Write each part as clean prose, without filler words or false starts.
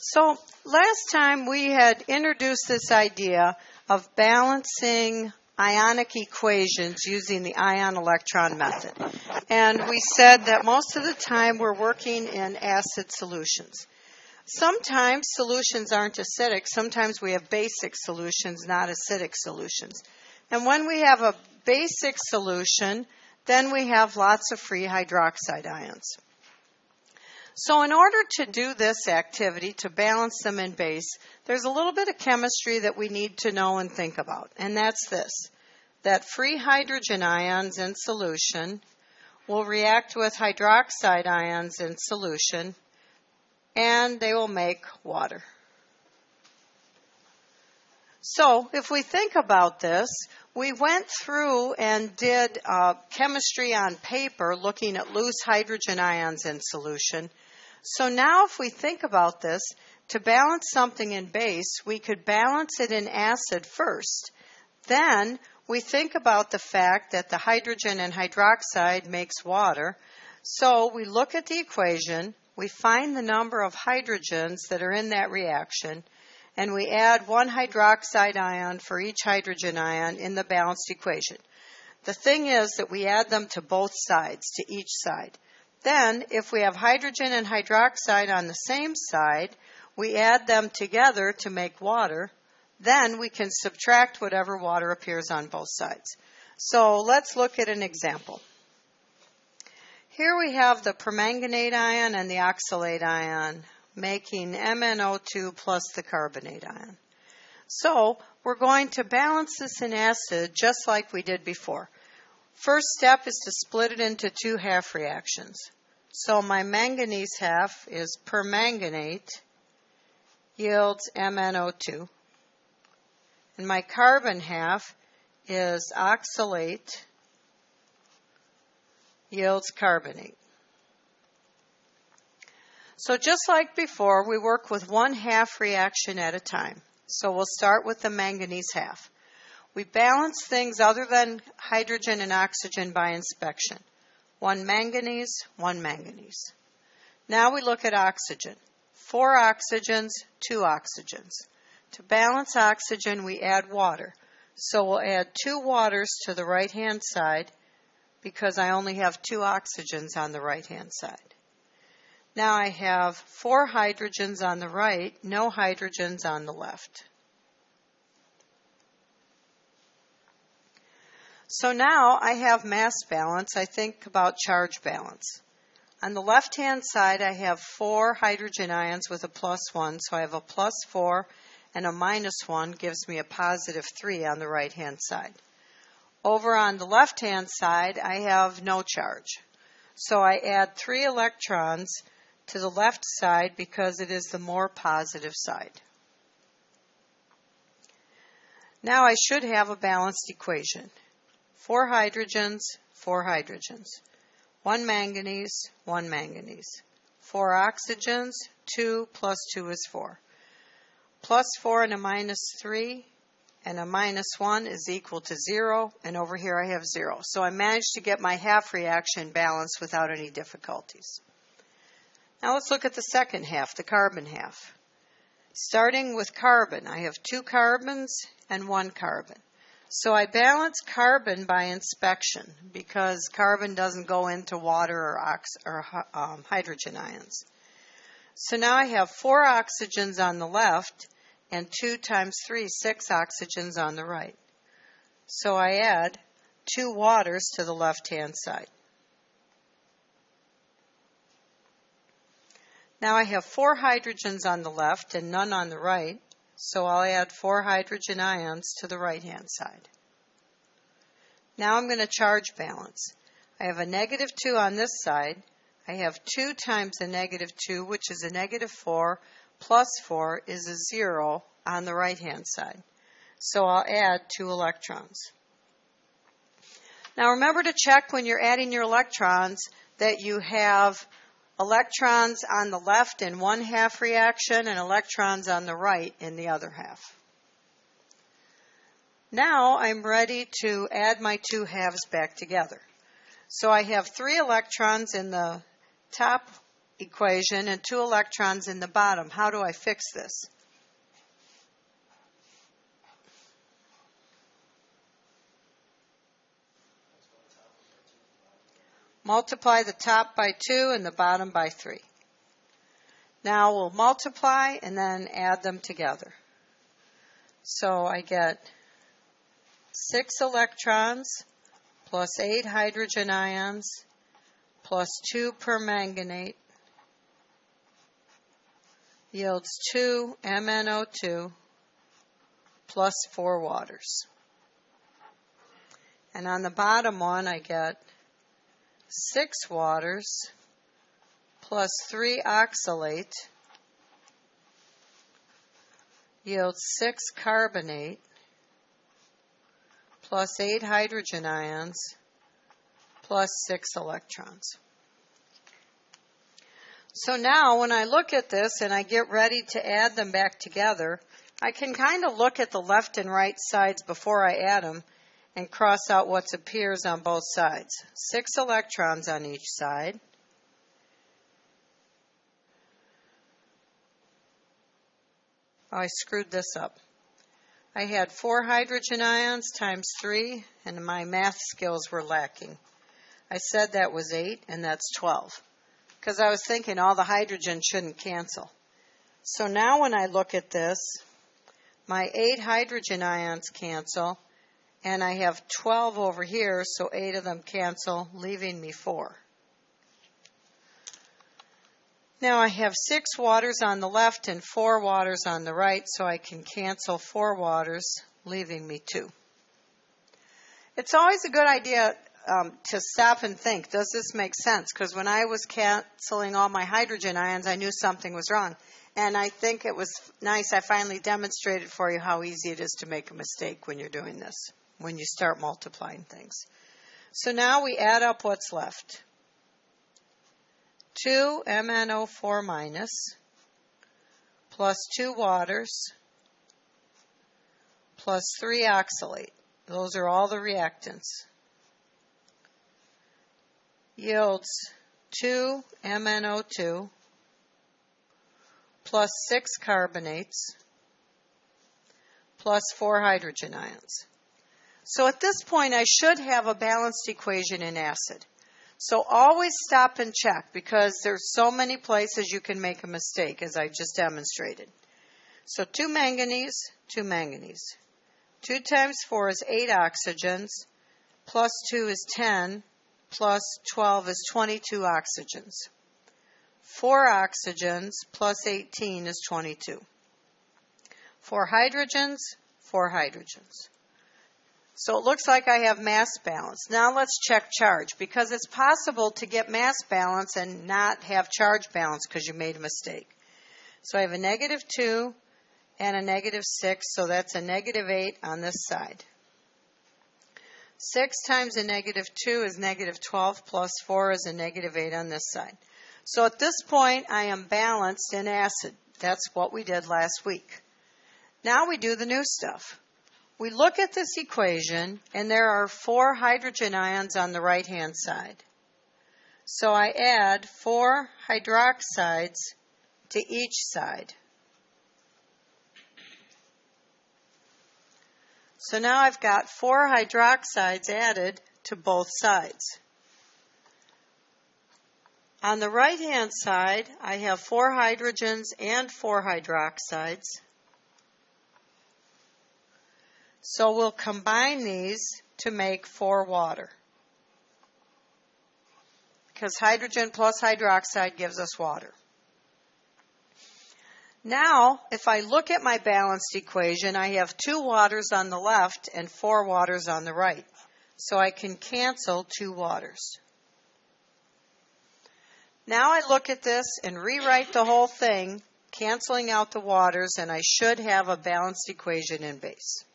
So last time we had introduced this idea of balancing ionic equations using the ion-electron method. And we said that most of the time we're working in acid solutions. Sometimes solutions aren't acidic. Sometimes we have basic solutions, not acidic solutions. And when we have a basic solution, then we have lots of free hydroxide ions. So in order to do this activity, to balance them in base, there's a little bit of chemistry that we need to know and think about. And that's this, that free hydrogen ions in solution will react with hydroxide ions in solution, and they will make water. So if we think about this, we went through and did chemistry on paper looking at loose hydrogen ions in solution. So now if we think about this, to balance something in base, we could balance it in acid first. Then we think about the fact that the hydrogen and hydroxide makes water. So we look at the equation, we find the number of hydrogens that are in that reaction, and we add one hydroxide ion for each hydrogen ion in the balanced equation. The thing is that we add them to both sides, to each side. Then, if we have hydrogen and hydroxide on the same side, we add them together to make water. Then we can subtract whatever water appears on both sides. So let's look at an example. Here we have the permanganate ion and the oxalate ion making MnO2 plus the carbonate ion. So we're going to balance this in acid just like we did before. First step is to split it into two half reactions. So my manganese half is permanganate yields MnO2. And my carbon half is oxalate yields carbonate. So just like before, we work with one half reaction at a time. So we'll start with the manganese half. We balance things other than hydrogen and oxygen by inspection. One manganese, one manganese. Now we look at oxygen. 4 oxygens, 2 oxygens. To balance oxygen, we add water. So we'll add 2 waters to the right-hand side because I only have 2 oxygens on the right-hand side. Now I have 4 hydrogens on the right, no hydrogens on the left. So now I have mass balance. I think about charge balance. On the left-hand side, I have 4 hydrogen ions with a +1, so I have a +4 and a -1 gives me a +3 on the right-hand side. Over on the left-hand side, I have no charge. So I add 3 electrons to the left side because it is the more positive side. Now I should have a balanced equation. 4 hydrogens, 4 hydrogens. 1 manganese, 1 manganese. 4 oxygens, 2 plus 2 is 4. +4 and a -3 and a -1 is equal to 0, and over here I have 0. So I managed to get my half reaction balanced without any difficulties. Now let's look at the second half, the carbon half. Starting with carbon, I have 2 carbons and 1 carbon. So I balance carbon by inspection because carbon doesn't go into water or hydrogen ions. So now I have 4 oxygens on the left and 2 times 3, 6 oxygens on the right. So I add 2 waters to the left-hand side. Now I have 4 hydrogens on the left and none on the right, so I'll add 4 hydrogen ions to the right-hand side. Now I'm going to charge balance. I have a -2 on this side. I have 2 times a -2, which is a -4, plus 4 is a 0 on the right-hand side. So I'll add 2 electrons. Now remember to check when you're adding your electrons that you have electrons on the left in one half reaction and electrons on the right in the other half. Now I'm ready to add my 2 halves back together. So I have 3 electrons in the top equation and 2 electrons in the bottom. How do I fix this? Multiply the top by 2 and the bottom by 3. Now we'll multiply and then add them together. So I get 6 electrons plus 8 hydrogen ions plus 2 permanganate yields 2 MnO2 plus 4 waters. And on the bottom one I get 6 waters plus 3 oxalate yields 6 carbonate plus 8 hydrogen ions plus 6 electrons. So now when I look at this and I get ready to add them back together, I can kind of look at the left and right sides before I add them and cross out what appears on both sides. 6 electrons on each side. Oh, I screwed this up. I had 4 hydrogen ions times 3, and my math skills were lacking. I said that was 8, and that's 12, because I was thinking all the hydrogen shouldn't cancel. So now when I look at this, my 8 hydrogen ions cancel, and I have 12 over here, so 8 of them cancel, leaving me 4. Now I have 6 waters on the left and 4 waters on the right, so I can cancel 4 waters, leaving me 2. It's always a good idea to stop and think, does this make sense? Because when I was canceling all my hydrogen ions, I knew something was wrong. And I think it was nice I finally demonstrated for you how easy it is to make a mistake when you're doing this, when you start multiplying things. So now we add up what's left. 2 MnO4 minus plus 2 waters plus 3 oxalate. Those are all the reactants. Yields 2 MnO2 plus 6 carbonates plus 4 hydrogen ions. So at this point I should have a balanced equation in acid. So always stop and check, because there's so many places you can make a mistake, as I just demonstrated. So 2 manganese, 2 manganese. 2 times 4 is 8 oxygens, plus 2 is 10, plus 12 is 22 oxygens. 4 oxygens plus 18 is 22. 4 hydrogens, 4 hydrogens. So it looks like I have mass balance. Now let's check charge, because it's possible to get mass balance and not have charge balance because you made a mistake. So I have a -2 and a -6, so that's a -8 on this side. 6 times a -2 is -12, plus 4 is a -8 on this side. So at this point, I am balanced in acid. That's what we did last week. Now we do the new stuff. We look at this equation, and there are 4 hydrogen ions on the right-hand side. So I add 4 hydroxides to each side. So now I've got 4 hydroxides added to both sides. On the right-hand side, I have 4 hydrogens and 4 hydroxides. So we'll combine these to make 4 water, because hydrogen plus hydroxide gives us water. Now, if I look at my balanced equation, I have 2 waters on the left and 4 waters on the right. So I can cancel 2 waters. Now I look at this and rewrite the whole thing, canceling out the waters, and I should have a balanced equation in base.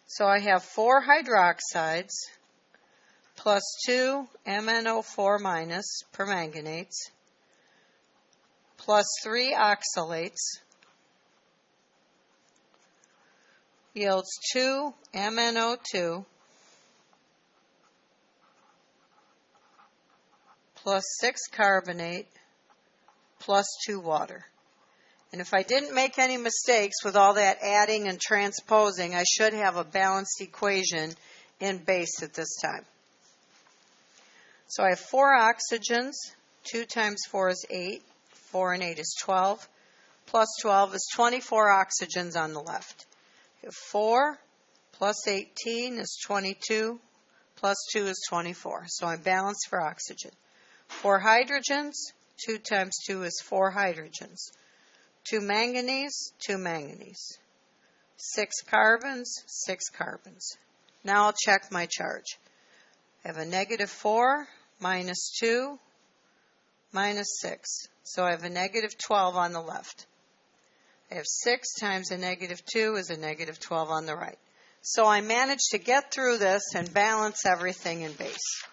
So I have 4 hydroxides plus 2 MnO4 minus permanganates plus 3 oxalates yields 2 MnO2 plus 6 carbonate plus 2 water. And if I didn't make any mistakes with all that adding and transposing, I should have a balanced equation in base at this time. So I have 4 oxygens. 2 times 4 is 8. 4 and 8 is 12. Plus 12 is 24 oxygens on the left. 4 plus 18 is 22. Plus 2 is 24. So I'm balanced for oxygen. 4 hydrogens. 2 times 2 is 4 hydrogens. 2 manganese, 2 manganese. 6 carbons, 6 carbons. Now I'll check my charge. I have a negative 4 minus 2 minus 6. So I have a negative 12 on the left. I have 6 times a negative 2 is a negative 12 on the right. So I managed to get through this and balance everything in base.